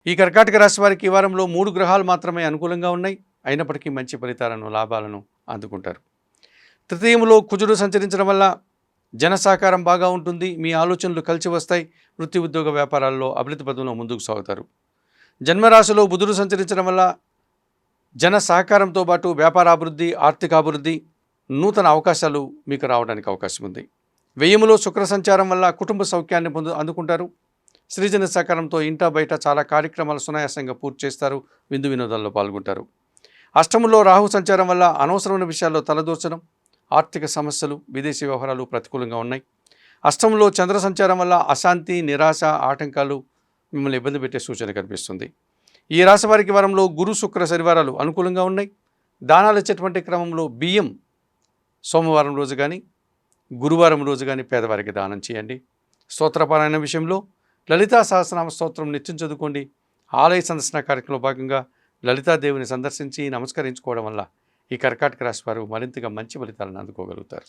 ఈ కర్కాటక రాశి వారికి ఈ వారంలో 3 గ్రహాలు మాత్రమే అనుకూలంగా ఉన్నాయి. అయినప్పటికీ మంచి ఫలితాలను, లాభాలను అందుకుంటారు. తృతీయంలో కుజుడు సంచరించడం వల్ల జన సహకారం బాగా ఉంటుంది. మీ ఆలోచనలు కలిసి వస్తాయి. వృత్తి, ఉద్యోగ, వ్యాపారాల్లో అభివృద్ధి పదంలో ముందుకు సాగుతారు. జన్మరాశిలో బుధుడు సంచరించడం వల్ల జన సహకారంతో పాటు వ్యాపారాభివృద్ధి, ఆర్థికాభివృద్ధి, నూతన అవకాశాలు మీకు రావడానికి అవకాశం ఉంది. వ్యయములో శుక్ర సంచారం వల్ల కుటుంబ సౌఖ్యాన్ని అందుకుంటారు. సృజన సహకారంతో ఇంటా బయట చాలా కార్యక్రమాలు సునాయాసంగా పూర్తి చేస్తారు. విందు వినోదాల్లో పాల్గొంటారు. అష్టమంలో రాహు సంచారం వల్ల అనవసరమైన విషయాల్లో తలదూర్చడం, ఆర్థిక సమస్యలు, విదేశీ వ్యవహారాలు ప్రతికూలంగా ఉన్నాయి. అష్టమంలో చంద్ర సంచారం వల్ల అశాంతి, నిరాశ, ఆటంకాలు మిమ్మల్ని ఇబ్బంది పెట్టే సూచన కనిపిస్తుంది. ఈ రాశి వారికి వారంలో గురు, శుక్ర, శనివారాలు అనుకూలంగా ఉన్నాయి. దానాలు ఇచ్చేటువంటి క్రమంలో బియ్యం సోమవారం రోజు కానీ, గురువారం రోజు కానీ పేదవారికి దానం చేయండి. స్తోత్రపారాయణ విషయంలో లలితా సహస్రనామ స్తోత్రం నిత్యం చదువుకోండి. ఆలయ సందర్శన కార్యక్రమంలో భాగంగా లలితాదేవిని సందర్శించి నమస్కరించుకోవడం వల్ల ఈ కర్కాటక రాశి వారు మరింతగా మంచి ఫలితాలను అందుకోగలుగుతారు.